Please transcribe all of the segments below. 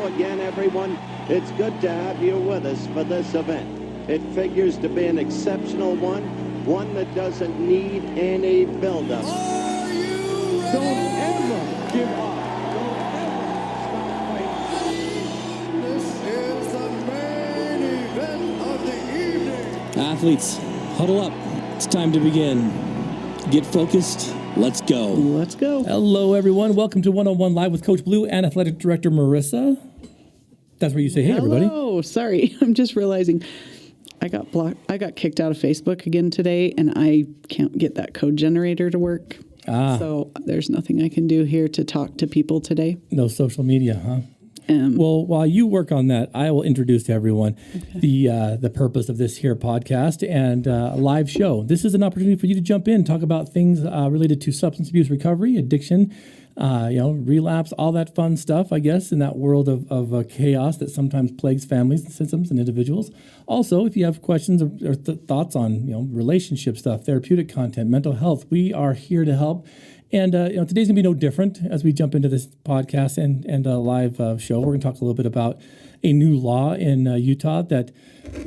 Hello again, everyone. It's good to have you with us for this event. It figures to be an exceptional one that doesn't need any build-up. Are you ready? Don't ever give up. Don't ever stop fighting. This is the main event of the evening. Athletes, huddle up. It's time to begin. Get focused. Let's go. Let's go. Hello, everyone. Welcome to 101 Live with Coach Blu and Athletic Director Marissa. That's where you say, hey, everybody. Oh, sorry. I'm just realizing I got blocked. I got kicked out of Facebook again today, and I can't get that code generator to work. So there's nothing I can do here to talk to people today. No social media, huh? Well, while you work on that, I will introduce to everyone the purpose of this here podcast and a live show. This is an opportunity for you to jump in, talk about things related to substance abuse recovery, addiction, relapse, all that fun stuff, I guess, in that world of chaos that sometimes plagues families and systems and individuals. Also, if you have questions or thoughts on relationship stuff, therapeutic content, mental health, we are here to help. And today's gonna be no different as we jump into this podcast and a live show. We're gonna talk a little bit about a new law in Utah that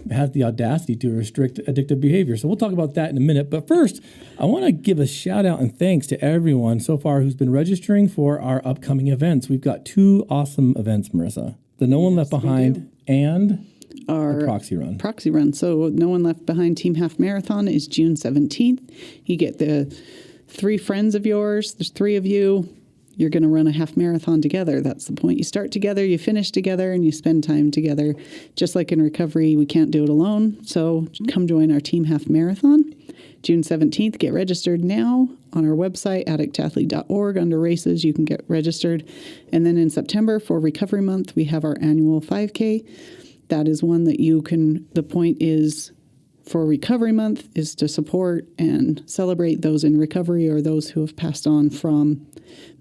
has the audacity to restrict addictive behavior. So we'll talk about that in a minute. But first, I want to give a shout out and thanks to everyone so far who's been registering for our upcoming events. We've got two awesome events, Marissa: the No One Left Behind and our proxy run. Proxy run. So No One Left Behind Team Half Marathon is June 17th. You get the 3 friends of yours. There's 3 of you. You're going to run a half marathon together. That's the point. You start together, you finish together, and you spend time together. Just like in recovery, we can't do it alone. So come join our Team Half Marathon. June 17th, get registered now on our website, addictathlete.org. Under races, you can get registered. And then in September, for Recovery Month, we have our annual 5K. That is one that you can, the point is, for Recovery Month is to support and celebrate those in recovery or those who have passed on from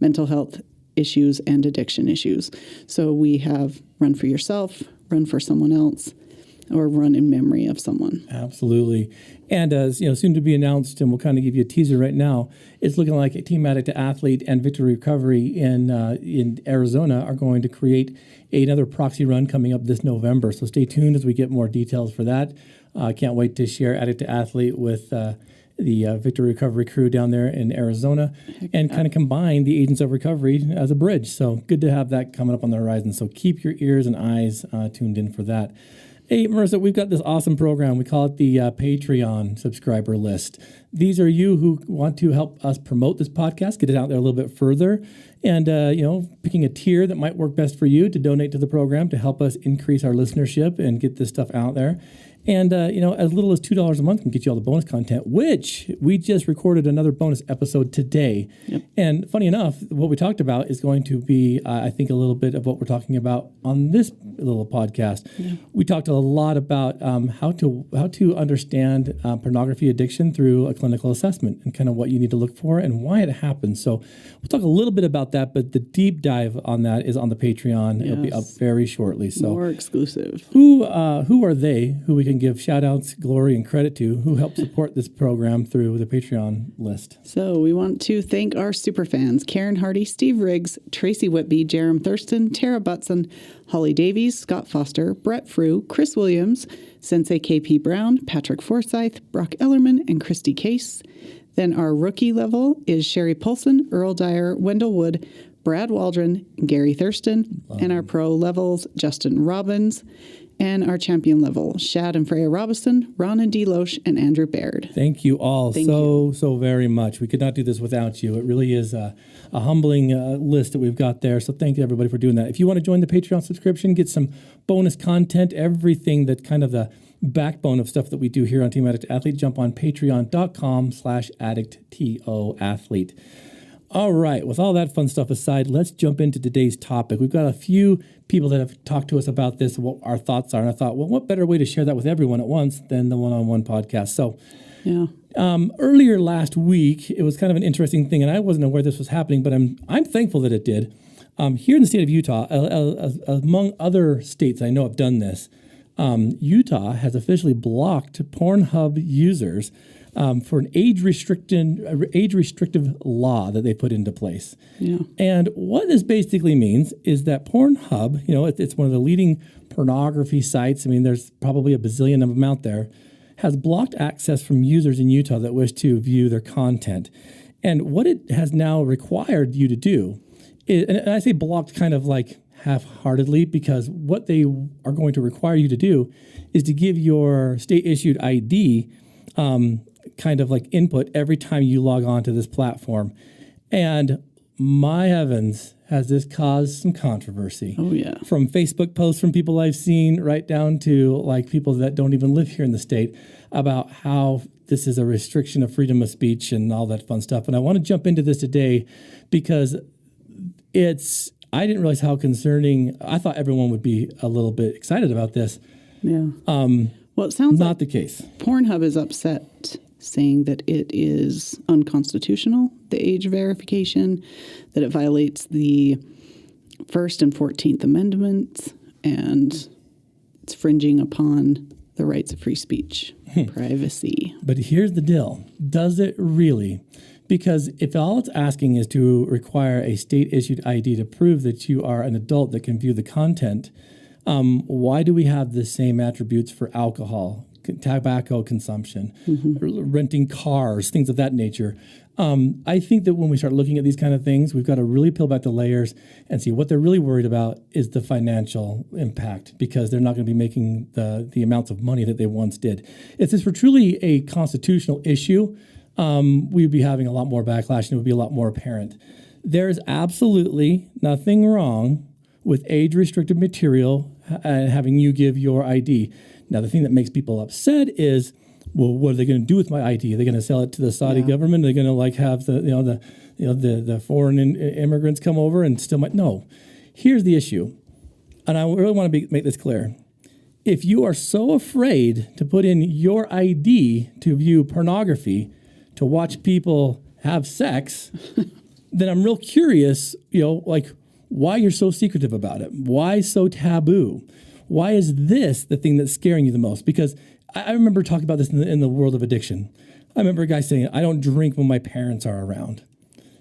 mental health issues and addiction issues. So we have Run for Yourself, Run for Someone Else, or Run in Memory of Someone. Absolutely. And as soon to be announced, and we'll kind of give you a teaser right now, it's looking like Team Addict Athlete and Victory Recovery in Arizona are going to create another proxy run coming up this November. So stay tuned as we get more details for that. Can't wait to share Addict to Athlete with the Victory Recovery crew down there in Arizona and kind of combine the Agents of Recovery as a bridge. So good to have that coming up on the horizon. So keep your ears and eyes tuned in for that. Hey, Marissa, we've got this awesome program. We call it the Patreon subscriber list. These are you who want to help us promote this podcast, get it out there a little bit further, and, picking a tier that might work best for you to donate to the program to help us increase our listenership and get this stuff out there. And, as little as $2 a month can get you all the bonus content, which we just recorded another bonus episode today. Yep. And funny enough, what we talked about is going to be, I think, a little bit of what we're talking about on this little podcast. Yeah. We talked a lot about how to understand pornography addiction through a clinical assessment and kind of what you need to look for and why it happens. So we'll talk a little bit about that, but the deep dive on that is on the Patreon. Yes. It'll be up very shortly. So more exclusive. Who are they who we can give shout outs, glory, and credit to who help support this program through the Patreon list? So we want to thank our super fans: Karen Hardy, Steve Riggs, Tracy Whitby, Jerem Thurston, Tara Butson, Holly Davies, Scott Foster, Brett Frew, Chris Williams, Sensei KP Brown, Patrick Forsyth, Brock Ellerman, and Christy Case. Then our rookie level is Sherry Polson, Earl Dyer, Wendell Wood, Brad Waldron, Gary Thurston, and our pro levels, Justin Robbins. And our champion level, Shad and Freya Robinson, Ron and Deloche, and Andrew Baird. Thank you all so very much. We could not do this without you. It really is a humbling list that we've got there. So thank you, everybody, for doing that. If you want to join the Patreon subscription, get some bonus content, everything that kind of the backbone of stuff that we do here on Team Addict Athlete, jump on patreon.com/addictathlete. All right, with all that fun stuff aside, let's jump into today's topic. We've got a few people that have talked to us about this, what our thoughts are, and I thought, well, what better way to share that with everyone at once than the one-on-one podcast? So earlier last week, it was kind of an interesting thing, and I wasn't aware this was happening, but I'm thankful that it did. Here in the state of Utah, among other states I know have done this, Utah has officially blocked Pornhub users for an age restrictive law that they put into place. Yeah. And what this basically means is that Pornhub, it's one of the leading pornography sites. I mean, there's probably a bazillion of them out there, has blocked access from users in Utah that wish to view their content. And what it has now required you to do is, and I say blocked kind of like half-heartedly, because what they are going to require you to do is to give your state-issued ID kind of like input every time you log on to this platform. And my heavens, has this caused some controversy. Oh, yeah. From Facebook posts from people I've seen right down to like people that don't even live here in the state about how this is a restriction of freedom of speech and all that fun stuff. And I want to jump into this today because I didn't realize how concerning. I thought everyone would be a little bit excited about this. Yeah. Well, it sounds Not like the case. Pornhub is upset, saying that it is unconstitutional, the age verification, that it violates the First and 14th Amendments, and it's fringing upon the rights of free speech, privacy. But here's the deal. Does it really? Because if all it's asking is to require a state-issued ID to prove that you are an adult that can view the content, why do we have the same attributes for alcohol, tobacco consumption, renting cars, things of that nature? I think that when we start looking at these kind of things, we've got to really peel back the layers and see what they're really worried about is the financial impact, because they're not going to be making the amounts of money that they once did. If this were truly a constitutional issue, we'd be having a lot more backlash and it would be a lot more apparent. There's absolutely nothing wrong with age-restricted material and having you give your ID. Now, the thing that makes people upset is, well, what are they going to do with my ID? Are they going to sell it to the Saudi government? Are they going to like have the foreign immigrants come over and still might? No. Here's the issue, and I really want to make this clear. If you are so afraid to put in your ID to view pornography, to watch people have sex, then I'm real curious, why you're so secretive about it. Why so taboo? Why is this the thing that's scaring you the most? Because I remember talking about this in the world of addiction. I remember a guy saying, I don't drink when my parents are around.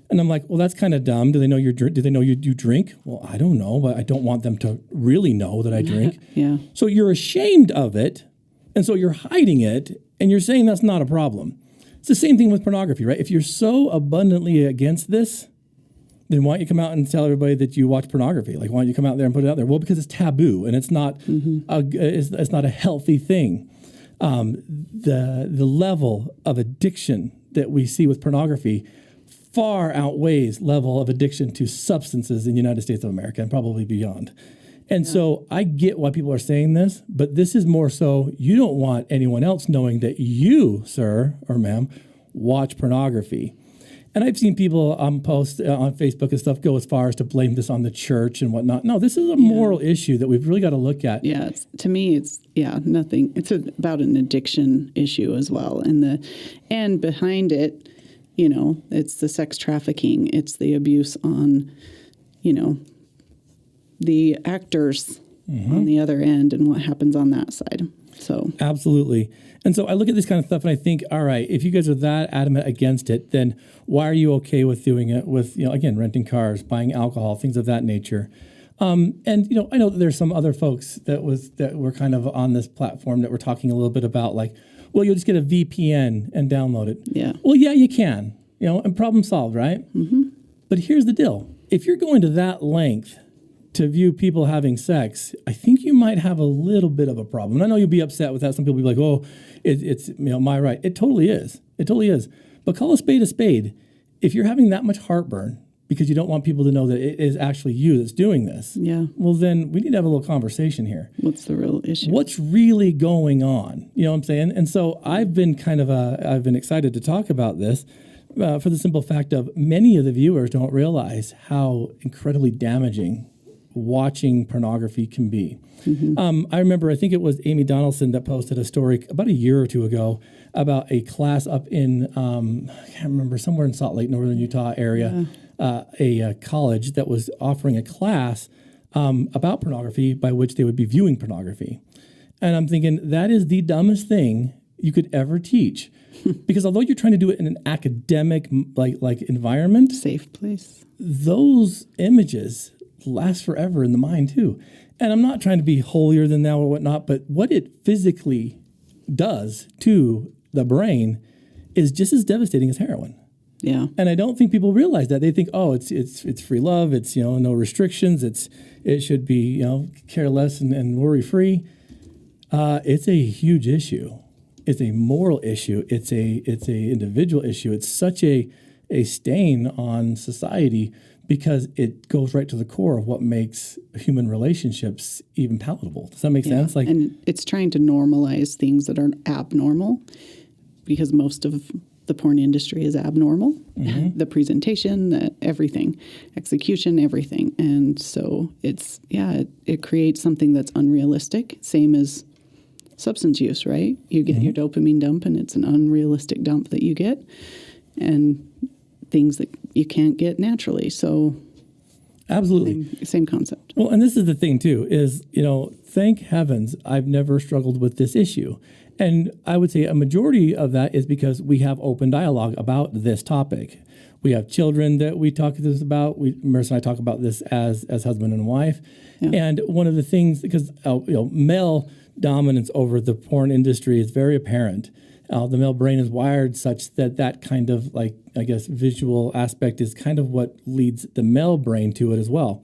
And I'm like, well, that's kind of dumb. Do they know you drink? Well, I don't know, but I don't want them to really know that I drink. Yeah. So you're ashamed of it, and so you're hiding it, and you're saying that's not a problem. It's the same thing with pornography, right? If you're so abundantly against this, then why don't you come out and tell everybody that you watch pornography? Like, why don't you come out there and put it out there? Well, because it's taboo, and it's not it's not a healthy thing. The level of addiction that we see with pornography far outweighs level of addiction to substances in the United States of America and probably beyond. And so I get why people are saying this, but this is more so you don't want anyone else knowing that you, sir or ma'am, watch pornography. And I've seen people post on Facebook and stuff go as far as to blame this on the church and whatnot. No, this is a moral issue that we've really got to look at. Yeah, to me, it's nothing. It's about an addiction issue as well, and behind it, it's the sex trafficking, it's the abuse on, the actors on the other end, and what happens on that side. So absolutely. And so I look at this kind of stuff and I think, all right, if you guys are that adamant against it, then why are you okay with doing it with, again, renting cars, buying alcohol, things of that nature? And I know that there's some other folks that were kind of on this platform that were talking a little bit about like, well, you'll just get a VPN and download it. Yeah. Well, yeah, you can, and problem solved, right? Mm-hmm. But here's the deal. If you're going to that length to view people having sex, I think you might have a little bit of a problem. And I know you'll be upset with that. Some people will be like, oh, it's my right. It totally is. It totally is. But call a spade a spade. If you're having that much heartburn because you don't want people to know that it is actually you that's doing this, well, then we need to have a little conversation here. What's the real issue? What's really going on? You know what I'm saying? And so I've been I've been excited to talk about this for the simple fact of many of the viewers don't realize how incredibly damaging watching pornography can be. Mm-hmm. I remember, I think it was Amy Donaldson that posted a story about a year or two ago about a class up in, I can't remember, somewhere in Salt Lake, northern Utah area, a college that was offering a class about pornography by which they would be viewing pornography. And I'm thinking, that is the dumbest thing you could ever teach. Because although you're trying to do it in an academic like environment, Safe place. those images last forever in the mind too. And I'm not trying to be holier than thou or whatnot, but what it physically does to the brain is just as devastating as heroin. Yeah. And I don't think people realize that. They think, oh, it's free love. It's, no restrictions. It should be, careless and worry free. It's a huge issue. It's a moral issue. It's a individual issue. It's such a stain on society because it goes right to the core of what makes human relationships even palatable. Does that make sense? And it's trying to normalize things that are abnormal, because most of the porn industry is abnormal. The presentation, everything, execution, everything. And so it creates something that's unrealistic, same as substance use, right? You get your dopamine dump, and it's an unrealistic dump that you get, and things that you can't get naturally. So absolutely. Same concept. Well, and this is the thing too, is, thank heavens I've never struggled with this issue. And I would say a majority of that is because we have open dialogue about this topic. We have children that we talk this about. Marissa and I talk about this as husband and wife. Yeah. And one of the things, because male dominance over the porn industry is very apparent. The male brain is wired such that kind of visual aspect is kind of what leads the male brain to it as well.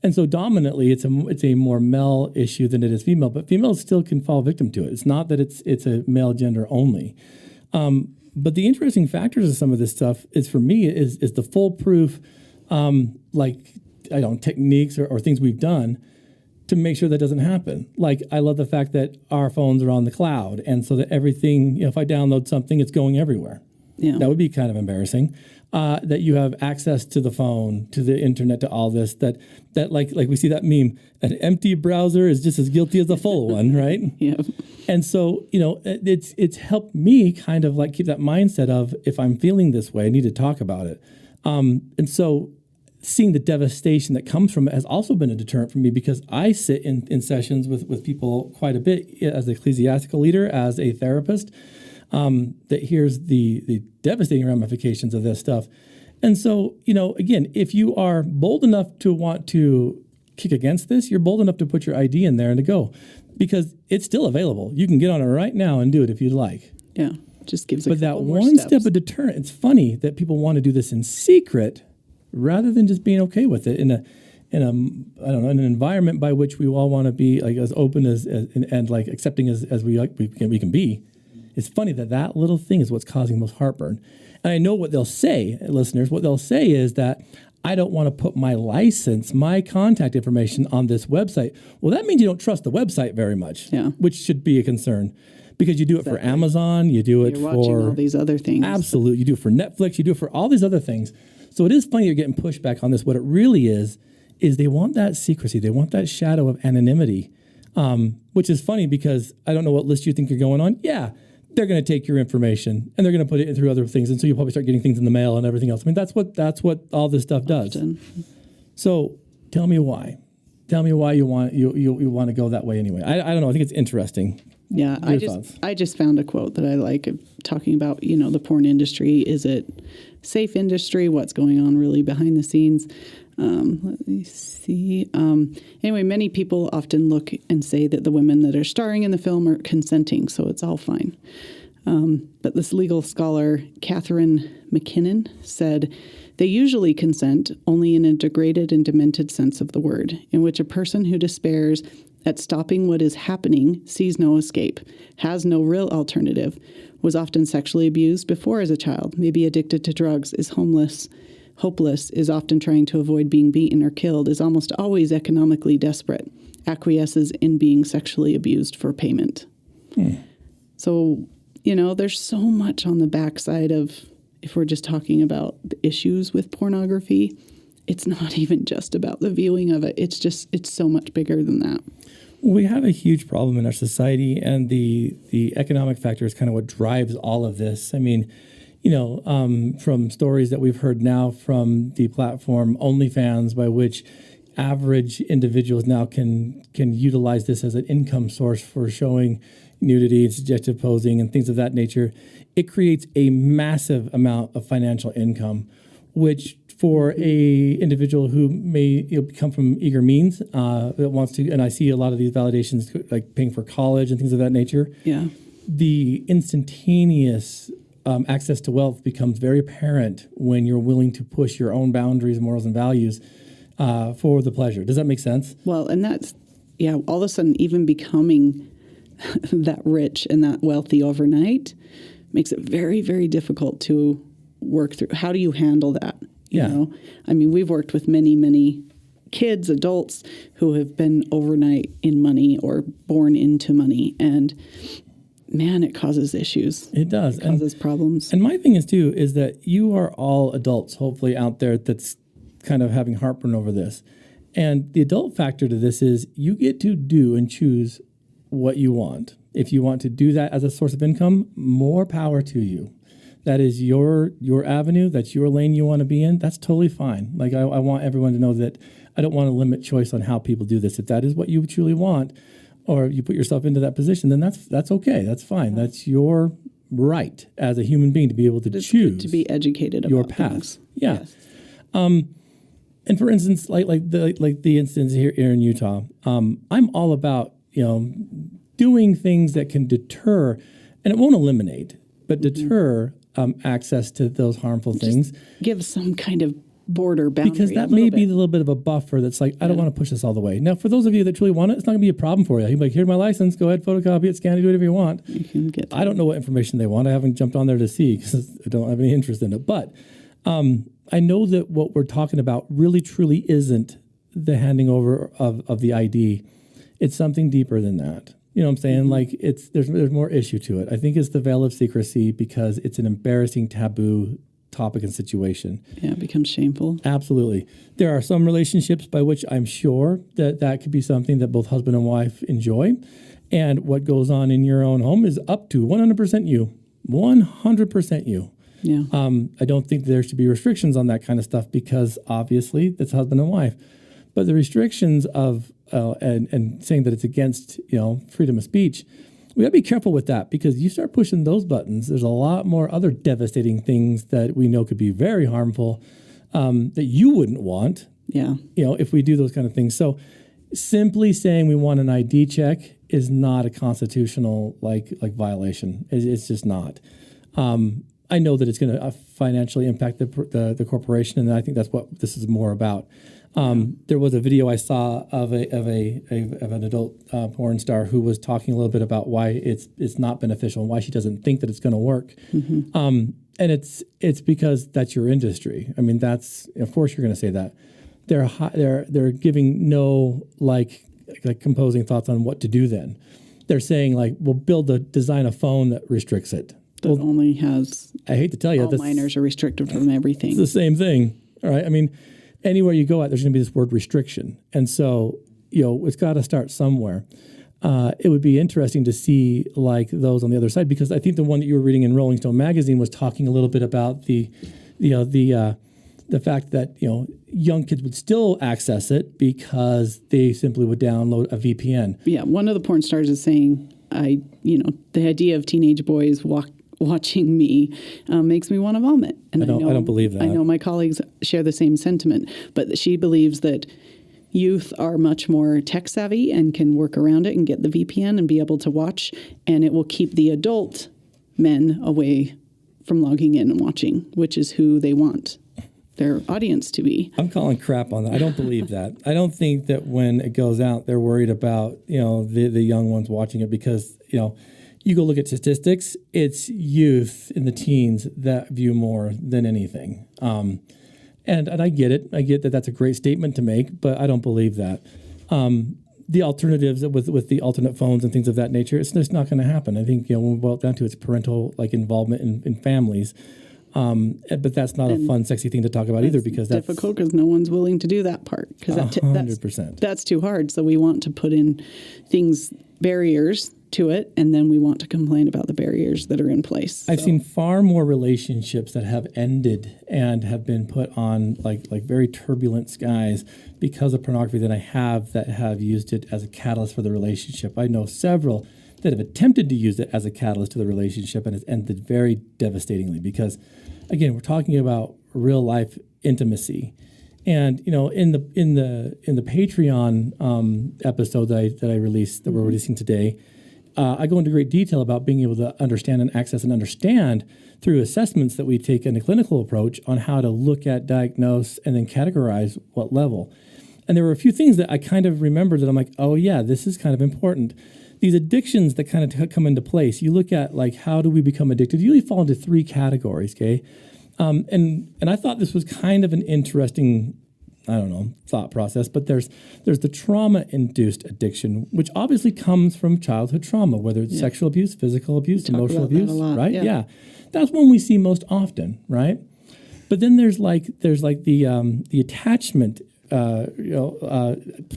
And so dominantly, it's a more male issue than it is female, but females still can fall victim to it. It's not that it's a male gender only. But the interesting factors of some of this stuff is, for me, is the foolproof, techniques or things we've done to make sure that doesn't happen. Like, I love the fact that our phones are on the cloud, and so that everything, if I download something, it's going everywhere. Yeah. That would be kind of embarrassing. That you have access to the phone, to the internet, to all this, that like we see that meme, an empty browser is just as guilty as a full one, right? Yeah. And so, it's helped me kind of keep that mindset of, if I'm feeling this way, I need to talk about it. And so seeing the devastation that comes from it has also been a deterrent for me, because I sit in sessions with people quite a bit as an ecclesiastical leader, as a therapist, that hears the devastating ramifications of this stuff. And so, again, if you are bold enough to want to kick against this, you're bold enough to put your ID in there and to go, because it's still available. You can get on it right now and do it if you'd like. Yeah, just gives. But that one step of deterrent. It's funny that people want to do this in secret rather than just being okay with it in an environment by which we all want to be as open as accepting as we can be. It's funny that little thing is what's causing most heartburn. And I know what they'll say, listeners. What they'll say is that I don't want to put my license, my contact information on this website. Well, that means you don't trust the website very much, which should be a concern, because you do it for Amazon, you do it for watching all these other things. Absolutely. You do it for Netflix, you do it for all these other things. So it is funny you're getting pushback on this. What it really is they want that secrecy. They want that shadow of anonymity, which is funny, because I don't know what list you think you're going on. Yeah, they're going to take your information and they're going to put it through other things. And so you'll probably start getting things in the mail and everything else. I mean, that's what all this stuff does. Often. So tell me why. Tell me why you want to go that way anyway. I don't know. I think it's interesting. Yeah, I just found a quote that I like, talking about, the porn industry. Is it safe industry? What's going on really behind the scenes? Let me see. Anyway, many people often look and say that the women that are starring in the film are consenting, so it's all fine. But this legal scholar, Catherine McKinnon, said, they usually consent only in a degraded and demented sense of the word, in which a person who despairs at stopping what is happening, sees no escape, has no real alternative, was often sexually abused before as a child, may be addicted to drugs, is hopeless, is often trying to avoid being beaten or killed, is almost always economically desperate, acquiesces in being sexually abused for payment. So, there's so much on the backside of, if we're just talking about the issues with pornography, it's not even just about the viewing of it. It's so much bigger than that. We have a huge problem in our society, and the economic factor is kind of what drives all of this. I mean, from stories that we've heard now from the platform OnlyFans, by which average individuals now can utilize this as an income source for showing nudity and suggestive posing and things of that nature. It creates a massive amount of financial income, which for a individual who may come from eager means that wants to, and I see a lot of these validations like paying for college and things of that nature. Yeah. The instantaneous access to wealth becomes very apparent when you're willing to push your own boundaries, morals, and values for the pleasure. Does that make sense? Well, and that's, all of a sudden, even becoming that rich and that wealthy overnight makes it very, very difficult to work through. How do you handle that? You know? I mean, we've worked with many, many kids, adults who have been overnight in money or born into money. And man, it causes issues. It does. It causes problems. And my thing is, too, is that you are all adults, hopefully, out there that's kind of having heartburn over this. And the adult factor to this is you get to do and choose what you want. If you want to do that as a source of income, more power to you. That is your avenue. That's your lane you want to be in. That's totally fine. Like I want everyone to know that I don't want to limit choice on how people do this. If that is what you truly want, or you put yourself into that position, then that's okay. That's fine. That's your right as a human being to be able to choose to be educated about your path. Things. Yeah. Yes. And for instance, like the instance here in Utah, I'm all about doing things that can deter, and it won't eliminate, but deter access to those harmful things. Give some kind of border boundary. Because that may be a little bit of a buffer that's like, I don't want to push this all the way. Now, for those of you that truly want it, it's not going to be a problem for you. You'll be like, here's my license. Go ahead, photocopy it, scan it, do whatever you want. You can get that. I don't know what information they want. I haven't jumped on there to see because I don't have any interest in it. But I know that what we're talking about really, truly isn't the handing over of the ID. It's something deeper than that. You know what I'm saying? Mm-hmm. Like there's more issue to it. I think it's the veil of secrecy because it's an embarrassing, taboo topic and situation. Yeah, it becomes shameful. Absolutely. There are some relationships by which I'm sure that could be something that both husband and wife enjoy. And what goes on in your own home is up to 100% you. 100% you. Yeah. I don't think there should be restrictions on that kind of stuff because obviously that's husband and wife. But the restrictions of and saying that it's against freedom of speech, we got to be careful with that because you start pushing those buttons. There's a lot more other devastating things that we know could be very harmful that you wouldn't want. Yeah. If we do those kind of things. So simply saying we want an ID check is not a constitutional like violation. It's just not. I know that it's going to financially impact the corporation, and I think that's what this is more about. There was a video I saw of an adult porn star who was talking a little bit about why it's not beneficial and why she doesn't think that it's going to work. Mm-hmm. And it's because that's your industry. I mean, that's of course you're going to say that. They're giving no like composing thoughts on what to do. Then they're saying like, we'll design a phone that restricts it. That only has. I hate to tell you, all minors are restricted from everything. It's the same thing. All right. I mean, anywhere you go at, there's going to be this word restriction. And so, it's got to start somewhere. It would be interesting to see like those on the other side, because I think the one that you were reading in Rolling Stone magazine was talking a little bit about the fact that, young kids would still access it because they simply would download a VPN. Yeah. One of the porn stars is saying, the idea of teenage boys watching me makes me want to vomit. And I don't believe that. I know my colleagues share the same sentiment, but she believes that youth are much more tech savvy and can work around it and get the VPN and be able to watch, and it will keep the adult men away from logging in and watching, which is who they want their audience to be. I'm calling crap on that. I don't believe that. I don't think that when it goes out, they're worried about, the young ones watching it because, you go look at statistics, it's youth in the teens that view more than anything. And I get it. I get that that's a great statement to make, but I don't believe that. The alternatives with the alternate phones and things of that nature, it's just not going to happen. I think, when we boil it down to it's parental involvement in families. But that's not a fun, sexy thing to talk about either because that's difficult because no one's willing to do that part. Because 100%. That's too hard. So we want to put in barriers to it, and then we want to complain about the barriers that are in place. I've seen far more relationships that have ended and have been put on like very turbulent skies because of pornography than I have that have used it as a catalyst for the relationship. I know several that have attempted to use it as a catalyst to the relationship, and it's ended very devastatingly because, again, we're talking about real life intimacy. And in the Patreon episode that I released, that we're releasing today, I go into great detail about being able to understand and access and understand through assessments that we take in a clinical approach on how to look at, diagnose, and then categorize what level. And there were a few things that I kind of remembered that I'm like, oh yeah, this is kind of important. These addictions that kind of come into place. You look at like how do we become addicted? You really fall into three categories, okay? And I thought this was kind of an interesting, thought process. But there's the trauma-induced addiction, which obviously comes from childhood trauma, whether it's sexual abuse, physical abuse, emotional abuse, right? Yeah, that's one we see most often, right? But then there's the attachment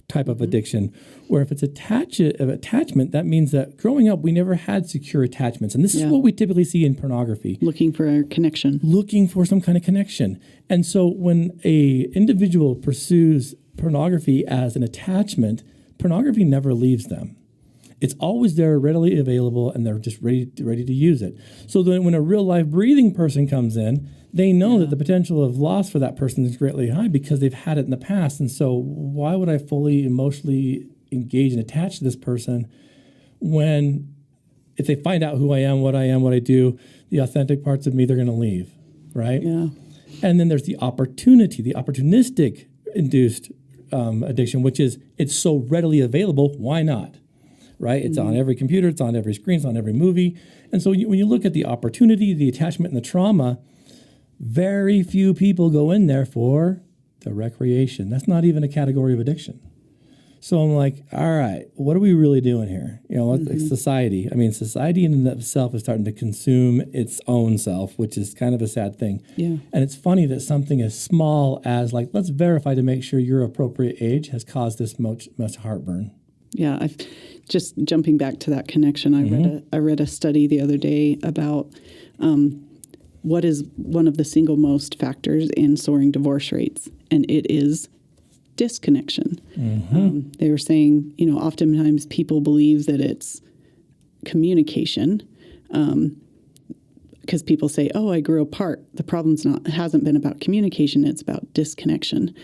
type of addiction, where if it's attachment, that means that growing up we never had secure attachments, and this is what we typically see in pornography. Looking for a connection, looking for some kind of connection, and so when a individual pursues pornography as an attachment, pornography never leaves them. It's always there, readily available, and they're just ready to use it. So then when a real life breathing person comes in, they know that the potential of loss for that person is greatly high because they've had it in the past. And so why would I fully emotionally engage and attach to this person when if they find out who I am, what I do, the authentic parts of me, they're going to leave, right? Yeah. And then there's the opportunistic induced addiction, which is it's so readily available, why not? Right? It's on every computer, it's on every screen, it's on every movie. And so when you look at the opportunity, the attachment, and the trauma, very few people go in there for the recreation. That's not even a category of addiction. So I'm like, all right, what are we really doing here? Like society. I mean, society in and of itself is starting to consume its own self, which is kind of a sad thing. Yeah. And it's funny that something as small as like, let's verify to make sure you're appropriate age has caused this much heartburn. Yeah, I've just jumping back to that connection. I read a study the other day about what is one of the single most factors in soaring divorce rates, and it is disconnection. They were saying, oftentimes people believe that it's communication because people say, "Oh, I grew apart." The problem's hasn't been about communication; it's about disconnection.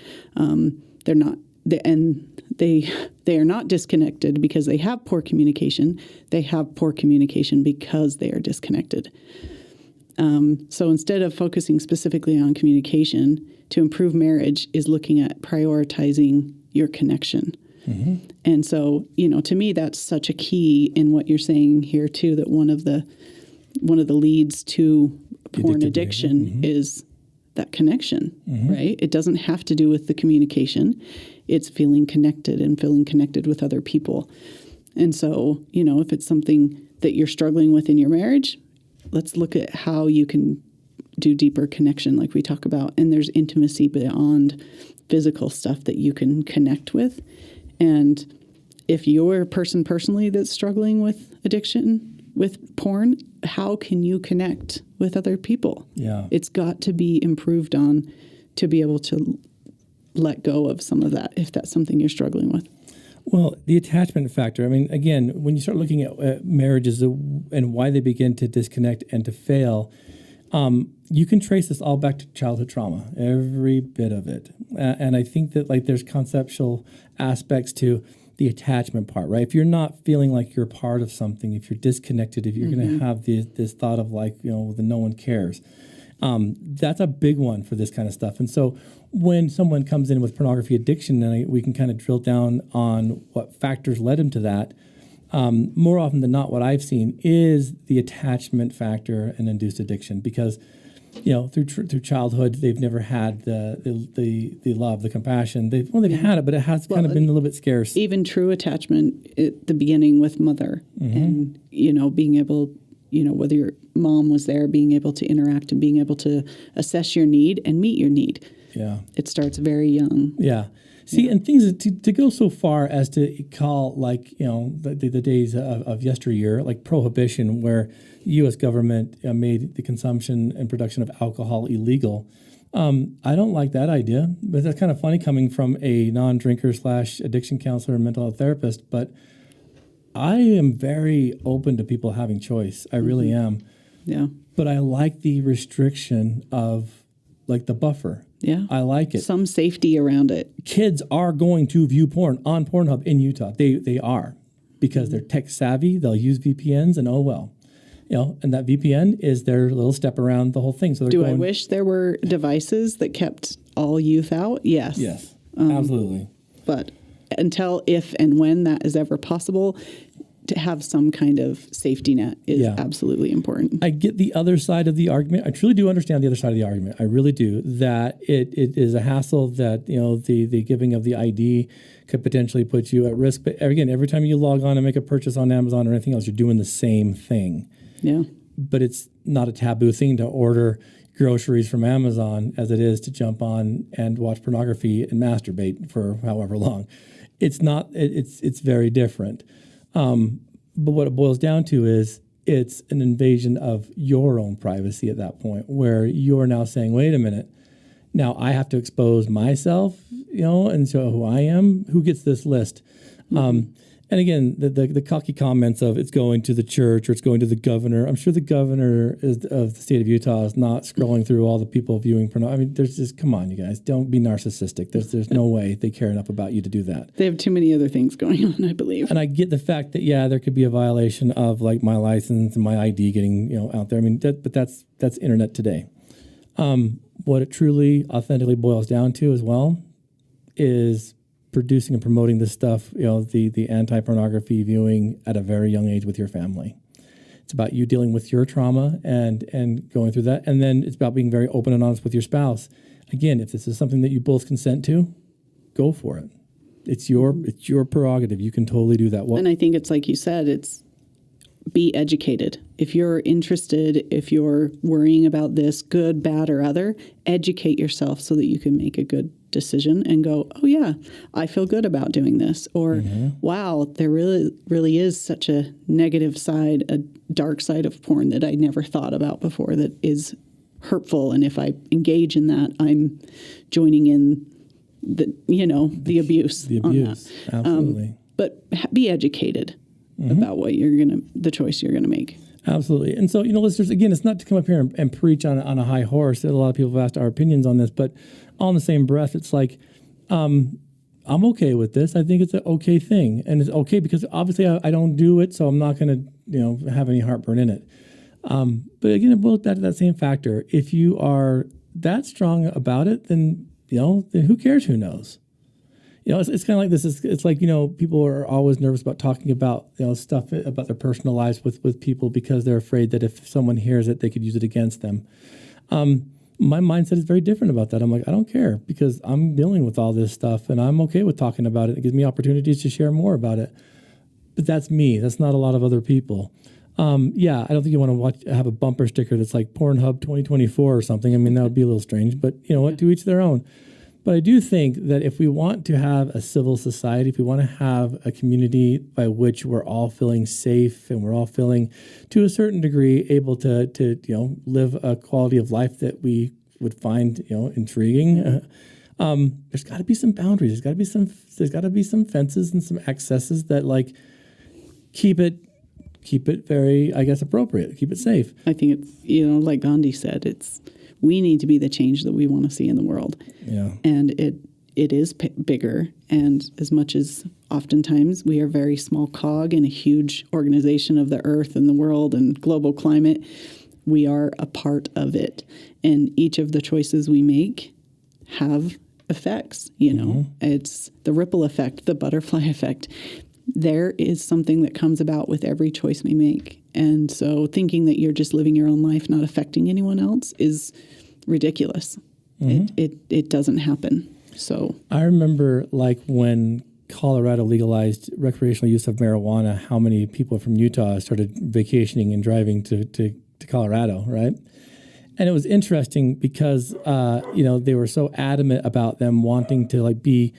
They are not disconnected because they have poor communication. They have poor communication because they are disconnected. So instead of focusing specifically on communication, to improve marriage is looking at prioritizing your connection. And so, to me, that's such a key in what you're saying here too, that one of the leads to porn addiction is that connection, right? It doesn't have to do with the communication. It's feeling connected and feeling connected with other people. And so, if it's something that you're struggling with in your marriage, let's look at how you can do deeper connection like we talk about. And there's intimacy beyond physical stuff that you can connect with. And if you're a person personally that's struggling with addiction, with porn, how can you connect with other people? Yeah. It's got to be improved on to be able to let go of some of that if that's something you're struggling with. Well, the attachment factor, I mean, again, when you start looking at marriages and why they begin to disconnect and to fail, you can trace this all back to childhood trauma, every bit of it. And I think that there's conceptual aspects to the attachment part, right? If you're not feeling like you're part of something, if you're disconnected, if you're going to have this thought of that no one cares, that's a big one for this kind of stuff. And so when someone comes in with pornography addiction, and we can kind of drill down on what factors led him to that, more often than not, what I've seen is the attachment factor and induced addiction, because through childhood they've never had the love, the compassion. They've had it, but it has kind of been a little bit scarce. Even true attachment at the beginning with mother, and being able, whether your mom was there, being able to interact and being able to assess your need and meet your need. Yeah, it starts very young. Yeah. See, and things to go so far as to call, like, the days of yesteryear, like prohibition, where the U.S. government made the consumption and production of alcohol illegal. I don't like that idea, but that's kind of funny coming from a non-drinker / addiction counselor and mental health therapist. But I am very open to people having choice. I really am. Yeah. But I like the restriction of, like, the buffer. Yeah. I like it. Some safety around it. Kids are going to view porn on Pornhub in Utah. They are, because they're tech savvy. They'll use VPNs, and and that VPN is their little step around the whole thing. So I wish there were devices that kept all youth out? Yes. Yes, absolutely. But until, if and when that is ever possible, to have some kind of safety net is absolutely important. I get the other side of the argument. I truly do understand the other side of the argument. I really do. That it is a hassle, that the giving of the ID could potentially put you at risk. But again, every time you log on and make a purchase on Amazon or anything else, you're doing the same thing. Yeah. But it's not a taboo thing to order groceries from Amazon as it is to jump on and watch pornography and masturbate for however long. It's not. It's very different. But what it boils down to is it's an invasion of your own privacy at that point, where you're now saying, wait a minute, now I have to expose myself, and show who I am. Who gets this list? And again, the cocky comments of it's going to the church or it's going to the governor. I'm sure the governor of the state of Utah is not scrolling through all the people viewing porno. I mean, there's just, come on, you guys, don't be narcissistic. There's no way they care enough about you to do that. They have too many other things going on, I believe. And I get the fact that, there could be a violation of, like, my license and my ID getting, out there. I mean, but that's internet today. What it truly, authentically boils down to as well is producing and promoting this stuff, the anti-pornography viewing at a very young age with your family. It's about you dealing with your trauma and going through that. And then it's about being very open and honest with your spouse. Again, if this is something that you both consent to, go for it. It's your prerogative. You can totally do that. And I think it's like you said, it's be educated. If you're interested, if you're worrying about this, good, bad, or other, educate yourself so that you can make a good decision and go, oh yeah, I feel good about doing this. Or, wow, there really is such a negative side, a dark side of porn that I never thought about before that is hurtful. And if I engage in that, I'm joining in the abuse. The abuse, absolutely. But be educated about what the choice you're gonna make. Absolutely. And so, listeners, again, it's not to come up here and preach on a high horse. A lot of people have asked our opinions on this, but on the same breath, it's like, I'm okay with this. I think it's an okay thing. And it's okay because obviously I don't do it, so I'm not going to, have any heartburn in it. But again, it boils back to that same factor. If you are that strong about it, then who cares who knows? It's kind of like this. It's like, people are always nervous about talking about, stuff about their personal lives with people because they're afraid that if someone hears it, they could use it against them. My mindset is very different about that. I'm like, I don't care because I'm dealing with all this stuff and I'm okay with talking about it. It gives me opportunities to share more about it. But that's me. That's not a lot of other people. I don't think you want to have a bumper sticker that's like Pornhub 2024 or something. I mean, that would be a little strange, but what, to each their own. But I do think that if we want to have a civil society, if we want to have a community by which we're all feeling safe and we're all feeling, to a certain degree, able to live a quality of life that we would find intriguing, there's got to be some boundaries. There's got to be some fences and some accesses that like keep it very, I guess, appropriate. Keep it safe. I think it's like Gandhi said, we need to be the change that we want to see in the world. Yeah. And it is bigger. And as much as oftentimes we are a very small cog in a huge organization of the earth and the world and global climate, we are a part of it. And each of the choices we make have effects, It's the ripple effect, the butterfly effect. There is something that comes about with every choice we make. And so thinking that you're just living your own life, not affecting anyone else, is ridiculous. It doesn't happen. So I remember like when Colorado legalized recreational use of marijuana, how many people from Utah started vacationing and driving to Colorado, right? And it was interesting because, they were so adamant about them wanting to like be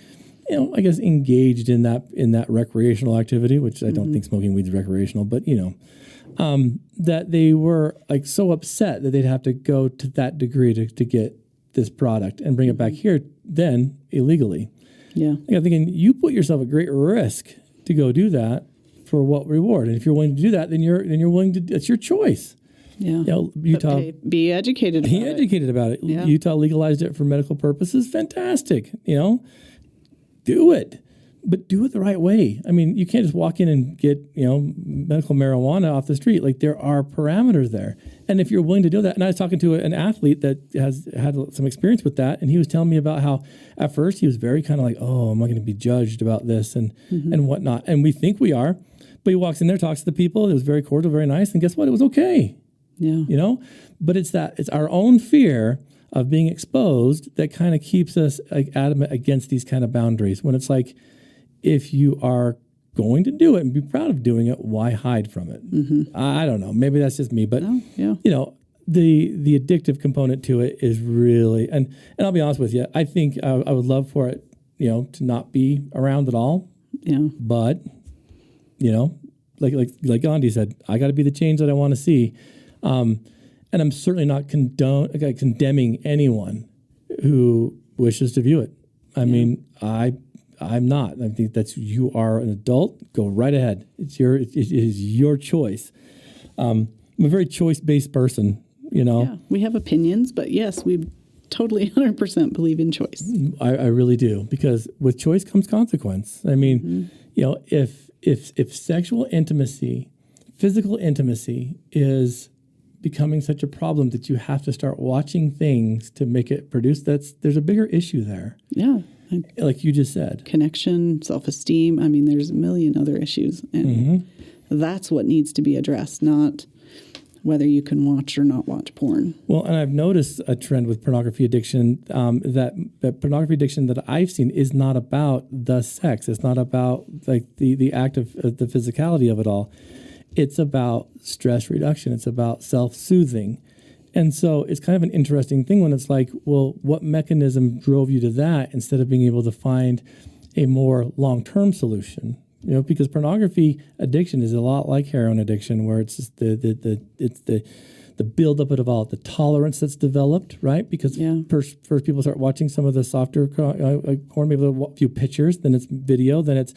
I guess engaged in that recreational activity, which I don't think smoking weed is recreational, but that they were like so upset that they'd have to go to that degree to get this product and bring it back here then illegally. Yeah. I'm thinking you put yourself at great risk to go do that for what reward? And if you're willing to do that, then you're willing to. It's your choice. Yeah. Utah. Be educated about it. Be educated about it. Yeah. Utah legalized it for medical purposes. Fantastic. Do it. But do it the right way. I mean, you can't just walk in and get, medical marijuana off the street. Like, there are parameters there. And if you're willing to do that, and I was talking to an athlete that has had some experience with that, and he was telling me about how at first he was very kind of like, oh, am I going to be judged about this and whatnot? And we think we are. But he walks in there, talks to the people. It was very cordial, very nice. And guess what? It was okay. Yeah. But it's our own fear of being exposed that kind of keeps us like adamant against these kind of boundaries. When it's like, if you are going to do it and be proud of doing it, why hide from it? I don't know. Maybe that's just me, but the addictive component to it is really, and I'll be honest with you, I think I would love for it, to not be around at all. Yeah. But, like Gandhi said, I got to be the change that I want to see. And I'm certainly not condemning anyone who wishes to view it. I mean, I'm not. I think you are an adult. Go right ahead. It is your choice. I'm a very choice-based person. Yeah, we have opinions, but yes, we totally 100% believe in choice. I really do, because with choice comes consequence. I mean, if sexual intimacy, physical intimacy is becoming such a problem that you have to start watching things to make it produce, there's a bigger issue there. Yeah. Like you just said. Connection, self-esteem. I mean, there's a million other issues. And that's what needs to be addressed, not whether you can watch or not watch porn. Well, and I've noticed a trend with pornography addiction, that pornography addiction that I've seen is not about the sex. It's not about like the act of the physicality of it all. It's about stress reduction. It's about self-soothing. And so it's kind of an interesting thing when it's like, well, what mechanism drove you to that instead of being able to find a more long-term solution? Because pornography addiction is a lot like heroin addiction, where it's just the buildup of it all, the tolerance that's developed, right? Because first people start watching some of the softer porn, maybe a few pictures, then it's video, then it's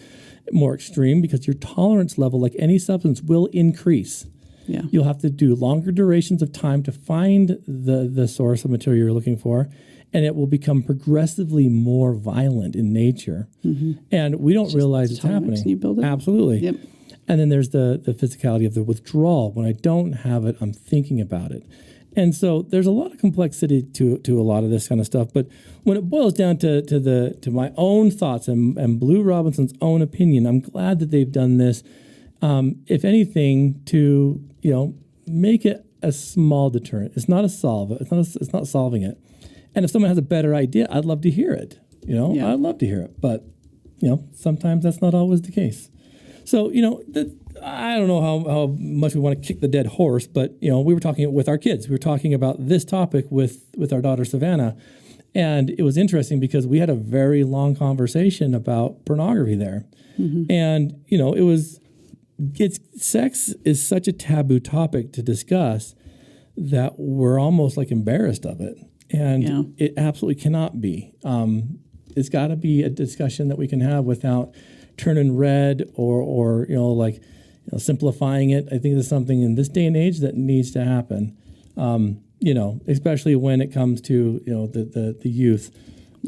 more extreme, because your tolerance level, like any substance, will increase. Yeah. You'll have to do longer durations of time to find the source of material you're looking for, and it will become progressively more violent in nature. And we don't realize it's happening. You build it. Absolutely. Yep. And then there's the physicality of the withdrawal. When I don't have it, I'm thinking about it. And so there's a lot of complexity to a lot of this kind of stuff. But when it boils down to my own thoughts and Blu Robinson's own opinion, I'm glad that they've done this. If anything, to make it a small deterrent. It's not a solve. It's not solving it. And if someone has a better idea, I'd love to hear it. I'd love to hear it. But sometimes that's not always the case. So I don't know how much we want to kick the dead horse, but we were talking with our kids. We were talking about this topic with our daughter Savannah, and it was interesting because we had a very long conversation about pornography there, and sex is such a taboo topic to discuss that we're almost like embarrassed of it. And it absolutely cannot be. It's got to be a discussion that we can have without turning red or simplifying it. I think there's something in this day and age that needs to happen. Especially when it comes to the youth.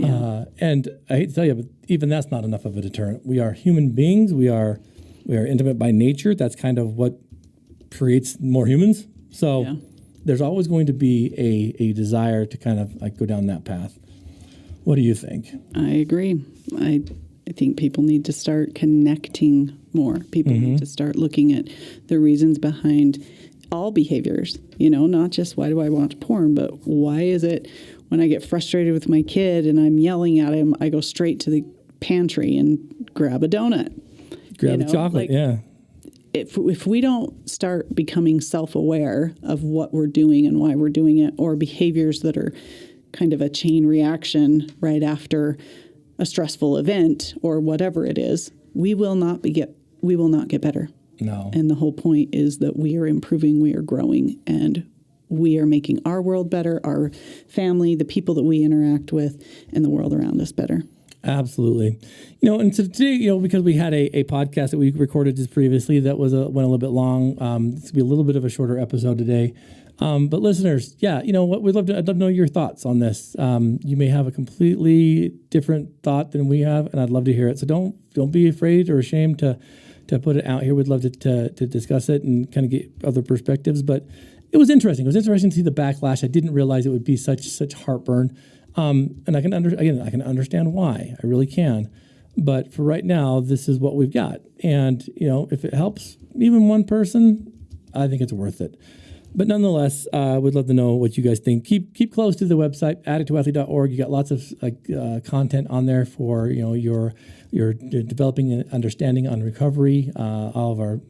And I hate to tell you, but even that's not enough of a deterrent. We are human beings. We are intimate by nature. That's kind of what creates more humans. So there's always going to be a desire to kind of like go down that path. What do you think? I agree. I think people need to start connecting more. People need to start looking at the reasons behind all behaviors, not just why do I watch porn, but why is it when I get frustrated with my kid and I'm yelling at him, I go straight to the pantry and grab a donut. Grab a chocolate, If we don't start becoming self-aware of what we're doing and why we're doing it, or behaviors that are kind of a chain reaction right after a stressful event or whatever it is, we will not get better. No. And the whole point is that we are improving, we are growing, and we are making our world better, our family, the people that we interact with, and the world around us better. Absolutely. And so today, because we had a podcast that we recorded just previously that went a little bit long. This will be a little bit of a shorter episode today. But listeners, what I'd love to know your thoughts on this. You may have a completely different thought than we have, and I'd love to hear it. So don't be afraid or ashamed to put it out here. We'd love to discuss it and kind of get other perspectives. But it was interesting. It was interesting to see the backlash. I didn't realize it would be such heartburn. And I can understand why. I really can. But for right now, this is what we've got. And, if it helps even one person, I think it's worth it. But nonetheless, we'd love to know what you guys think. Keep close to the website, addicttoathlete.org. You got lots of content on there for, your developing an understanding on recovery, all of our,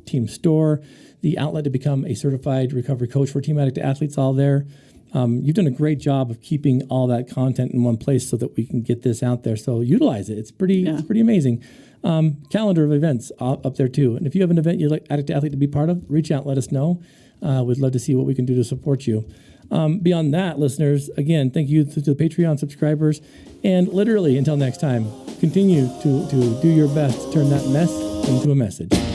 team store, the outlet to become a certified recovery coach for Team Addict athletes, all there. You've done a great job of keeping all that content in one place so that we can get this out there. So utilize it. It's pretty amazing. Calendar of events up there too. And if you have an event you'd like Addict Athlete to be part of, reach out, let us know. We'd love to see what we can do to support you. Beyond that, listeners, again, thank you to the Patreon subscribers. And literally, until next time, continue to do your best to turn that mess into a message.